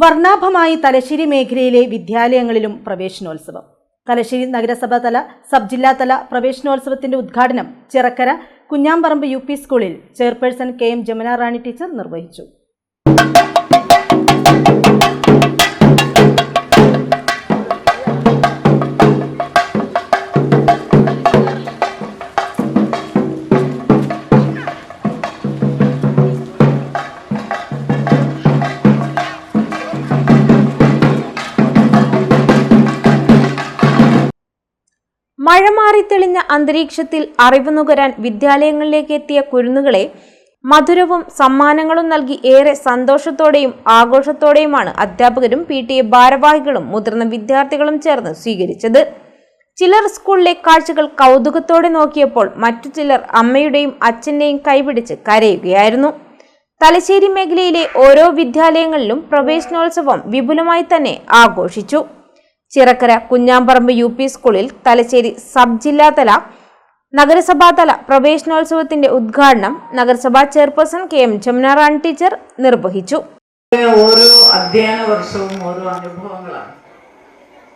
വർണ്ണാഭമായി തലശ്ശേരി മേഖലയിലെ വിദ്യാലയങ്ങളിലും പ്രവേശനോത്സവം. തലശ്ശേരി നഗരസഭാതല സബ് ജില്ലാതല പ്രവേശനോത്സവത്തിന്റെ ഉദ്ഘാടനം ചിറക്കര കുഞ്ഞാംപറമ്പ് UP സ്കൂളിൽ ചെയർപേഴ്സൺ KM ജമുന റാണി ടീച്ചർ നിർവഹിച്ചു. മഴ മാറി തെളിഞ്ഞ അന്തരീക്ഷത്തിൽ അറിവ് നുകരാൻ വിദ്യാലയങ്ങളിലേക്ക് എത്തിയ കുരുന്നുകളെ മധുരവും സമ്മാനങ്ങളും നൽകി ഏറെ സന്തോഷത്തോടെയും ആഘോഷത്തോടെയുമാണ് അധ്യാപകരും PTA ഭാരവാഹികളും മുതിർന്ന വിദ്യാർത്ഥികളും ചേർന്ന് സ്വീകരിച്ചത്. ചിലർ സ്കൂളിലെ കാഴ്ചകൾ കൗതുകത്തോടെ നോക്കിയപ്പോൾ മറ്റു ചിലർ അമ്മയുടെയും അച്ഛന്റെയും കൈപിടിച്ച് കരയുകയായിരുന്നു. തലശ്ശേരി മേഖലയിലെ ഓരോ വിദ്യാലയങ്ങളിലും പ്രവേശനോത്സവം വിപുലമായി തന്നെ ആഘോഷിച്ചു. ചിറക്കര കുഞ്ഞാംപറമ്പ് UP സ്കൂളിൽ തലശ്ശേരി സബ് ജില്ലാതല നഗരസഭാതല പ്രവേശനോത്സവത്തിന്റെ ഉദ്ഘാടനം നഗരസഭാ ചെയർപേഴ്സൺ KM ജമുന റാണി ടീച്ചർ നിർവഹിച്ചു. ഓരോ അധ്യയന വർഷവും ഓരോ അനുഭവങ്ങളാണ്.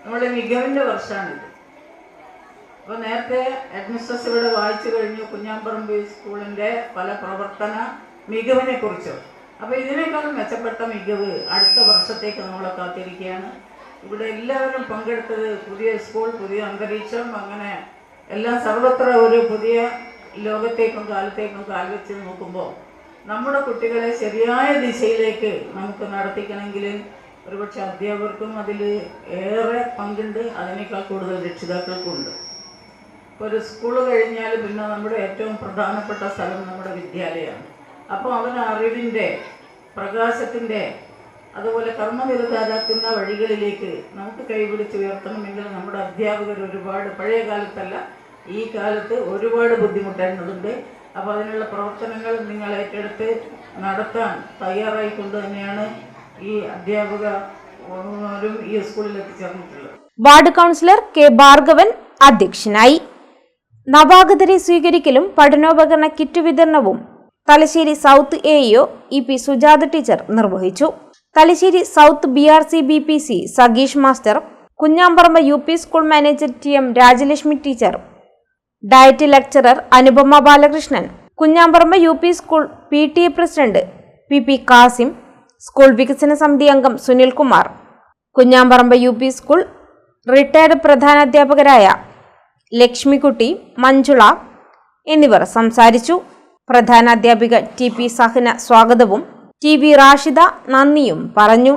നമ്മുടെ മികവിന്റെ വർഷമാണിത്. അപ്പോൾ നേരത്തെ അഡ്മിനിസ്ട്രേഷൻ ഇവിടെ വായിച്ചു കഴിഞ്ഞു കുഞ്ഞാംപറമ്പ് സ്കൂളിന്റെ പല പ്രവർത്തന മികവിനെ കുറിച്ച്. അപ്പോൾ ഇതിനേക്കാളും മെച്ചപ്പെട്ട മികവ് അടുത്ത വർഷത്തേക്ക് നമ്മളെ കാത്തിരിക്കുകയാണ്. ഇവിടെ എല്ലാവരും പങ്കെടുത്തത് പുതിയ സ്കൂൾ, പുതിയ അന്തരീക്ഷം, അങ്ങനെ എല്ലാം സർവത്ര ഒരു പുതിയ ലോകത്തേക്കും കാലത്തേക്കും കാൽവെച്ച് നോക്കുമ്പോൾ നമ്മുടെ കുട്ടികളെ ശരിയായ ദിശയിലേക്ക് നമുക്ക് നടത്തിക്കണമെങ്കിൽ ഒരുപക്ഷെ അധ്യാപകർക്കും അതിൽ ഏറെ പങ്കുണ്ട്, അതിനേക്കാൾ കൂടുതൽ രക്ഷിതാക്കൾക്കുണ്ട്. ഇപ്പോൾ ഒരു സ്കൂൾ കഴിഞ്ഞാൽ പിന്നെ നമ്മുടെ ഏറ്റവും പ്രധാനപ്പെട്ട സ്ഥലം നമ്മുടെ വിദ്യാലയമാണ്. അപ്പോൾ അവന് അറിവിൻ്റെ, പ്രകാശത്തിൻ്റെ, അതുപോലെ കർമ്മനിരതാക്കുന്ന വഴികളിലേക്ക് നമുക്ക് കൈപിടിച്ചുയർത്തണമെങ്കിൽ നമ്മുടെ അധ്യാപകർ ഒരുപാട്, പഴയ കാലത്തല്ല ഈ കാലത്ത് ഒരുപാട് ബുദ്ധിമുട്ടേണ്ടതുണ്ട്. അപ്പോൾ അതിനുള്ള പ്രവർത്തനങ്ങൾ നിങ്ങൾ ഏറ്റെടുത്ത് നടത്താൻ തയ്യാറായിക്കൊണ്ട് തന്നെയാണ് ഈ അധ്യാപകരും ഈ സ്കൂളിൽ എത്തിച്ചേർന്നിട്ടുള്ളത്. വാർഡ് കൗൺസിലർ K ഭാർഗവൻ അധ്യക്ഷനായി. നവാഗതരെ സ്വീകരിക്കലും പഠനോപകരണ കിറ്റ് വിതരണവും Thalassery south AEO EP Sujatha teacher നിർവഹിച്ചു. തലശ്ശേരി സൗത്ത് BRC BPC സഗീഷ് master, Kunhamparamba UP school manager TM Rajalakshmi teacher, DIET lecturer Anupama Balakrishnan, Kunhamparamba UP school PTA president PP Kasim, school വികസന സമിതി അംഗം Sunil Kumar, Kunhamparamba UP school retired പ്രധാനാധ്യാപകരായ ലക്ഷ്മിക്കുട്ടി, മഞ്ജുള എന്നിവർ സംസാരിച്ചു. പ്രധാനാധ്യാപിക TP സഹന സ്വാഗതവും TV റാഷിദ നന്ദിയും പറഞ്ഞു.